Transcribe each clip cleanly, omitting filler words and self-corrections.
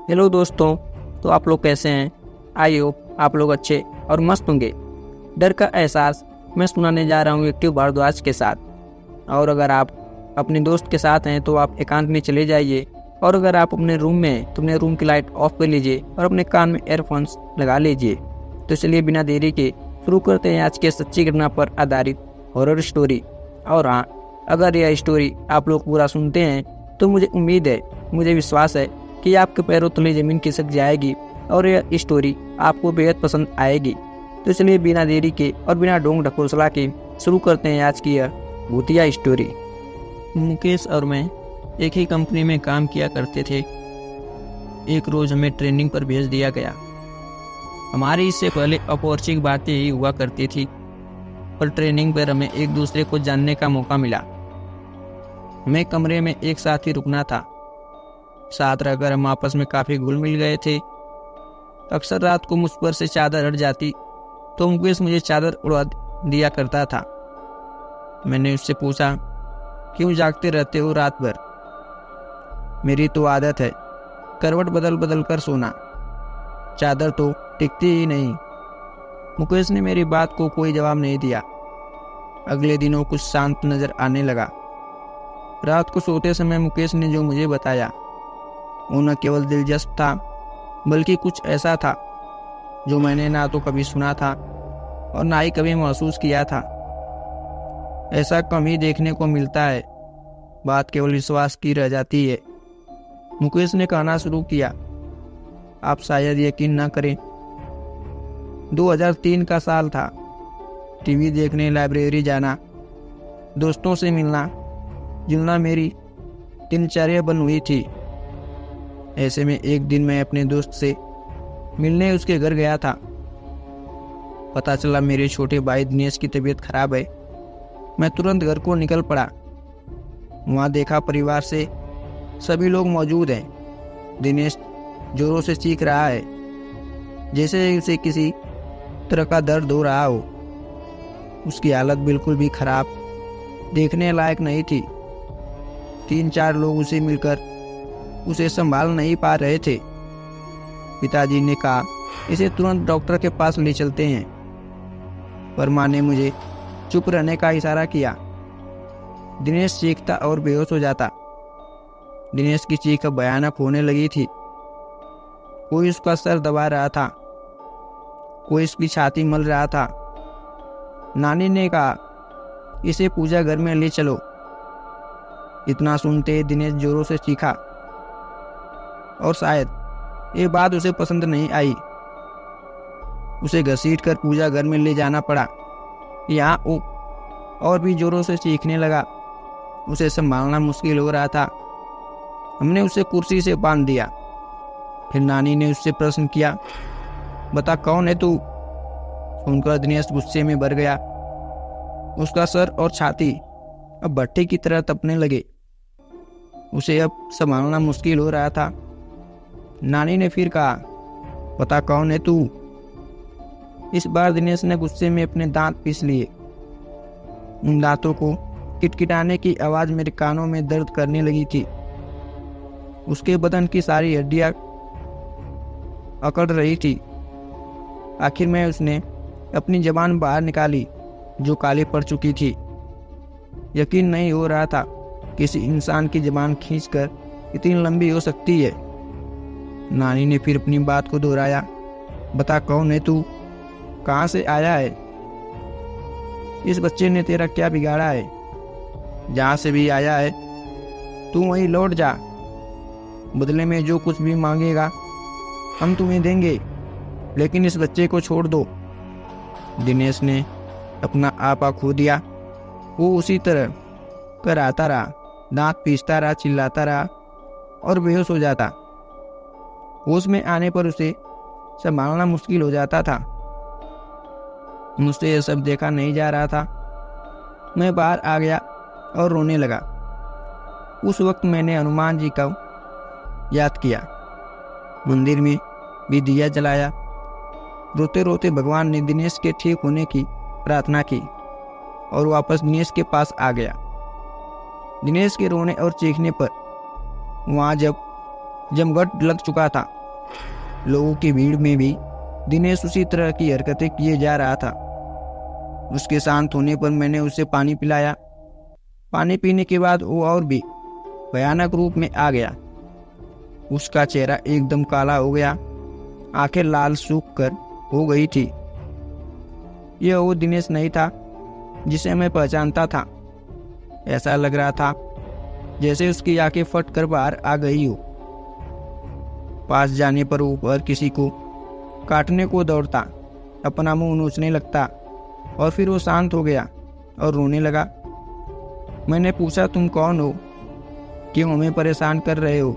Hello दोस्तों। तो आप लोग कैसे हैं? आई होप आप लोग अच्छे और मस्त होंगे। डर का एहसास मैं सुनाने जा रहा हूँ एक्टिव भारद्वाज के साथ। और अगर आप अपने दोस्त के साथ हैं तो आप एकांत में चले जाइए, और अगर आप अपने रूम में हैं तो अपने रूम की लाइट ऑफ कर लीजिए और अपने कान में एयरफोन्स लगा लीजिए। तो चलिए बिना देरी के शुरू करते हैं आज के सच्ची घटना पर आधारित हॉरर स्टोरी। और हाँ, अगर यह स्टोरी आप लोग पूरा सुनते हैं तो मुझे उम्मीद है, मुझे विश्वास है कि आपके पैरों तले जमीन खिसक जाएगी और यह स्टोरी आपको बेहद पसंद आएगी। तो चलिए बिना देरी के और बिना ढोंग ढकोसला के शुरू करते हैं आज की यह भूतिया स्टोरी। मुकेश और मैं एक ही कंपनी में काम किया करते थे। एक रोज हमें ट्रेनिंग पर भेज दिया गया। हमारी इससे पहले अपरिचित बातें ही हुआ करती थी, पर ट्रेनिंग पर हमें एक दूसरे को जानने का मौका मिला। हमें कमरे में एक साथ ही रुकना था। साथ रहकर हम आपस में काफी घुल मिल गए थे। अक्सर रात को मुझ पर से चादर हट जाती तो मुकेश मुझे चादर उड़ा दिया करता था। मैंने उससे पूछा, क्यों जागते रहते हो रात भर? मेरी तो आदत है करवट बदल बदल कर सोना, चादर तो टिकती ही नहीं। मुकेश ने मेरी बात को कोई जवाब नहीं दिया। अगले दिनों कुछ शांत नजर आने लगा। रात को सोते समय मुकेश ने जो मुझे बताया वो न केवल दिलचस्प था, बल्कि कुछ ऐसा था जो मैंने ना तो कभी सुना था और ना ही कभी महसूस किया था। ऐसा कम ही देखने को मिलता है। बात केवल विश्वास की रह जाती है। मुकेश ने कहना शुरू किया, आप शायद यकीन न करें, 2003 का साल था। टीवी देखने, लाइब्रेरी जाना, दोस्तों से मिलना जुलना मेरी दिनचर्या बन हुई थी। ऐसे में एक दिन मैं अपने दोस्त से मिलने उसके घर गया था। पता चला मेरे छोटे भाई दिनेश की तबीयत खराब है। मैं तुरंत घर को निकल पड़ा। वहां देखा परिवार से सभी लोग मौजूद हैं। दिनेश जोरों से चीख रहा है, जैसे उसे किसी तरह का दर्द हो रहा हो। उसकी हालत बिल्कुल भी खराब, देखने लायक नहीं थी। 3-4 लोग उसे मिलकर उसे संभाल नहीं पा रहे थे। पिताजी ने कहा, इसे तुरंत डॉक्टर के पास ले चलते हैं, पर माँ ने मुझे चुप रहने का इशारा किया। दिनेश चीखता और बेहोश हो जाता। दिनेश की चीख अब भयानक होने लगी थी। कोई उसका सर दबा रहा था, कोई उसकी छाती मल रहा था। नानी ने कहा, इसे पूजा घर में ले चलो। इतना सुनते दिनेश जोरों से चीखा और शायद ये बात उसे पसंद नहीं आई। उसे घसीट कर पूजा घर में ले जाना पड़ा। यहाँ वो और भी जोरों से चीखने लगा। उसे संभालना मुश्किल हो रहा था। हमने उसे कुर्सी से बांध दिया। फिर नानी ने उससे प्रश्न किया, बता कौन है तू? सुनकर दिनेश गुस्से में भर गया। उसका सर और छाती अब भट्टे की तरह तपने लगे। उसे अब संभालना मुश्किल हो रहा था। नानी ने फिर कहा, बता कौन है तू? इस बार दिनेश ने गुस्से में अपने दांत पीस लिए। उन दांतों को किटकिटाने की आवाज मेरे कानों में दर्द करने लगी थी। उसके बदन की सारी हड्डियां अकड़ रही थी। आखिर में उसने अपनी जबान बाहर निकाली, जो काली पड़ चुकी थी। यकीन नहीं हो रहा था किसी इंसान की जबान खींचकर इतनी लंबी हो सकती है। नानी ने फिर अपनी बात को दोहराया, बता कौन है तू? कहाँ से आया है? इस बच्चे ने तेरा क्या बिगाड़ा है? जहाँ से भी आया है तू वहीं लौट जा। बदले में जो कुछ भी मांगेगा हम तुम्हें देंगे, लेकिन इस बच्चे को छोड़ दो। दिनेश ने अपना आपा खो दिया। वो उसी तरह कर आता रहा, दांत पीसता रहा, चिल्लाता रहा और बेहोश हो जाता। होश में आने पर उसे संभालना मुश्किल हो जाता था। मुझसे यह सब देखा नहीं जा रहा था। मैं बाहर आ गया और रोने लगा। उस वक्त मैंने हनुमान जी को याद किया। मंदिर में भी दिया जलाया। रोते रोते भगवान ने दिनेश के ठीक होने की प्रार्थना की और वापस दिनेश के पास आ गया। दिनेश के रोने और चीखने पर वहाँ जब जमघट लग चुका था। लोगों की भीड़ में भी दिनेश उसी तरह की हरकतें किए जा रहा था। उसके शांत होने पर मैंने उसे पानी पिलाया। पानी पीने के बाद वो और भी भयानक रूप में आ गया। उसका चेहरा एकदम काला हो गया, आंखें लाल सूख कर हो गई थी। यह वो दिनेश नहीं था जिसे मैं पहचानता था। ऐसा लग रहा था जैसे उसकी आंखें फट कर बाहर आ गई हो। पास जाने पर वो हर किसी को काटने को दौड़ता, अपना मुंह नोचने लगता और फिर वो शांत हो गया और रोने लगा। मैंने पूछा, तुम कौन हो? क्यों हमें परेशान कर रहे हो?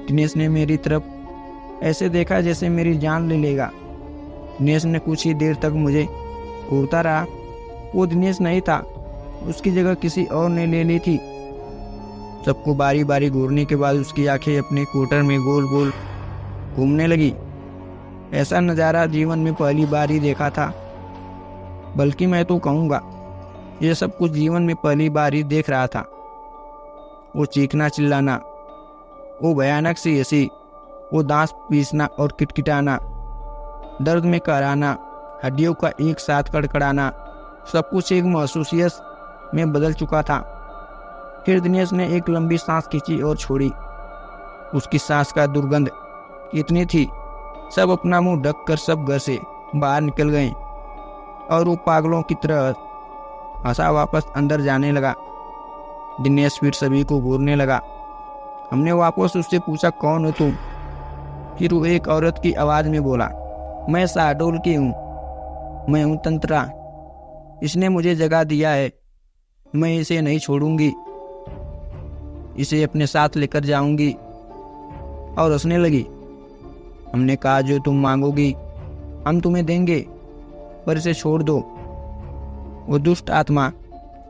दिनेश ने मेरी तरफ ऐसे देखा जैसे मेरी जान ले लेगा। दिनेश ने कुछ ही देर तक मुझे घूरता रहा। वो दिनेश नहीं था, उसकी जगह किसी और ने ले ली थी। सबको बारी बारी घूरने के बाद उसकी आंखें अपने कोटर में गोल गोल घूमने लगी। ऐसा नज़ारा जीवन में पहली बार ही देखा था, बल्कि मैं तो कहूँगा यह सब कुछ जीवन में पहली बार ही देख रहा था। वो चीखना चिल्लाना, वो भयानक सी हंसी, वो दांत पीसना और किटकिटाना, दर्द में कराना, हड्डियों का एक साथ कड़कड़ाना, सब कुछ एक महसूसियत में बदल चुका था। फिर दिनेश ने एक लंबी सांस खींची और छोड़ी। उसकी सांस का दुर्गंध इतनी थी, सब अपना मुंह ढक कर सब घर से बाहर निकल गए और वो पागलों की तरह हंसा वापस अंदर जाने लगा। दिनेश फिर सभी को घूरने लगा। हमने वापस उससे पूछा, कौन हो तुम? फिर वो एक औरत की आवाज़ में बोला, मैं शाहडोल की हूँ, मैं हूँ तंत्रा। इसने मुझे जगा दिया है, मैं इसे नहीं छोड़ूंगी, इसे अपने साथ लेकर जाऊंगी। और हंसने लगी। हमने कहा, जो तुम मांगोगी हम तुम्हें देंगे, पर इसे छोड़ दो। वो दुष्ट आत्मा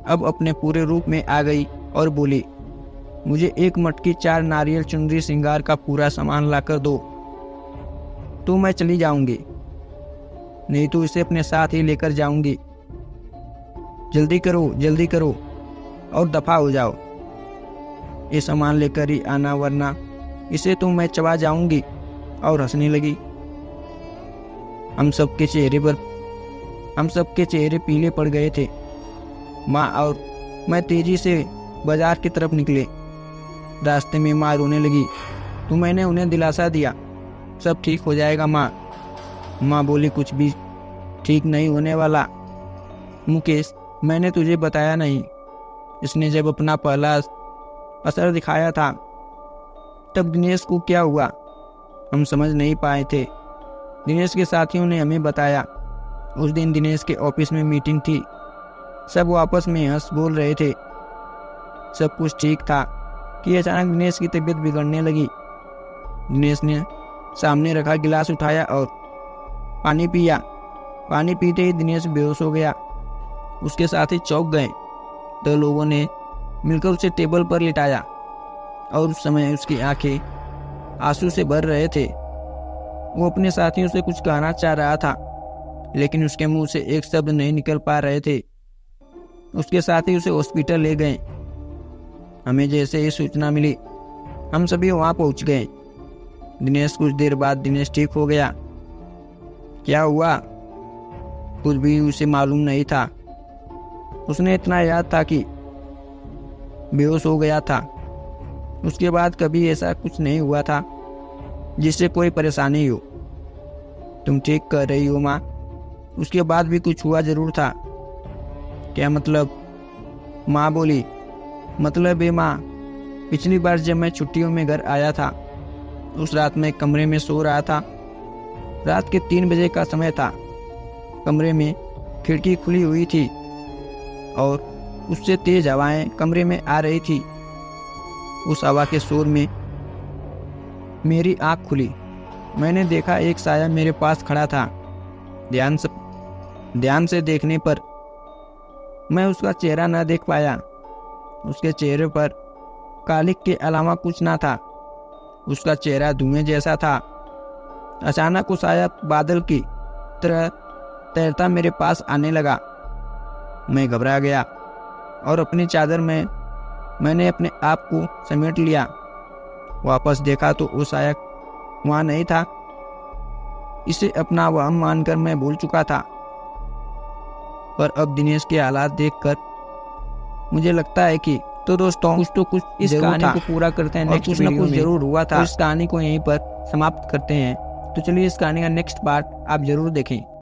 अब अपने पूरे रूप में आ गई और बोली, मुझे एक मटकी 4 नारियल चुनरी श्रृंगार का पूरा सामान लाकर दो, तो मैं चली जाऊंगी, नहीं तो इसे अपने साथ ही लेकर जाऊंगी। जल्दी करो और दफा हो जाओ। ये सामान लेकर ही आना, वरना इसे तो मैं चबा जाऊंगी। और हंसने लगी। हम सबके चेहरे पीले पड़ गए थे। माँ और मैं तेजी से बाजार की तरफ निकले। रास्ते में माँ रोने लगी, तो मैंने उन्हें दिलासा दिया, सब ठीक हो जाएगा माँ। माँ बोली, कुछ भी ठीक नहीं होने वाला। मुकेश, मैंने तुझे बताया नहीं, इसने जब अपना पहला असर दिखाया था तब दिनेश को क्या हुआ हम समझ नहीं पाए थे। दिनेश के साथियों ने हमें बताया। उस दिन दिनेश के ऑफिस में मीटिंग थी। सब आपस में हंस बोल रहे थे। सब कुछ ठीक था कि अचानक दिनेश की तबीयत बिगड़ने लगी। दिनेश ने सामने रखा गिलास उठाया और पानी पिया। पानी पीते ही दिनेश बेहोश हो गया। उसके साथी चौंक गए। तो लोगों ने मिलकर उसे टेबल पर लिटाया और उस समय उसकी आंखें आंसू से भर रहे थे। वो अपने साथियों से कुछ कहना चाह रहा था, लेकिन उसके मुंह से एक शब्द नहीं निकल पा रहे थे। उसके साथी उसे हॉस्पिटल ले गए। हमें जैसे ही सूचना मिली, हम सभी वहां पहुंच गए। दिनेश कुछ देर बाद दिनेश ठीक हो गया। क्या हुआ कुछ भी उसे मालूम नहीं था। उसने इतना याद था कि बेहोश हो गया था। उसके बाद कभी ऐसा कुछ नहीं हुआ था जिससे कोई परेशानी हो। तुम ठीक कह रही हो माँ, उसके बाद भी कुछ हुआ जरूर था। क्या मतलब? माँ बोली, मतलब है माँ, पिछली बार जब मैं छुट्टियों में घर आया था, उस रात मैं कमरे में सो रहा था। रात के 3 बजे का समय था। कमरे में खिड़की खुली हुई थी और उससे तेज हवाएं कमरे में आ रही थी। उस हवा के शोर में मेरी आंख खुली। मैंने देखा एक साया मेरे पास खड़ा था। ध्यान से देखने पर मैं उसका चेहरा न देख पाया। उसके चेहरे पर कालिक के अलावा कुछ ना था। उसका चेहरा धुएं जैसा था। अचानक वो साया बादल की तरह तैरता मेरे पास आने लगा। मैं घबरा गया और अपनी चादर में मैंने अपने आप को समेट लिया। वापस देखा तो वो साया वहाँ नहीं था। इसे अपना वहम मानकर मैं भूल चुका था, पर अब दिनेश के हालात देखकर मुझे लगता है कि तो दोस्तों कुछ इस कहानी को पूरा करते हैं, नेक्स्ट वीडियो में कुछ जरूर हुआ था। तो इस कहानी को यहीं पर समाप्त करते हैं। तो चलिए इस कहानी का नेक्स्ट पार्ट आप जरूर देखें।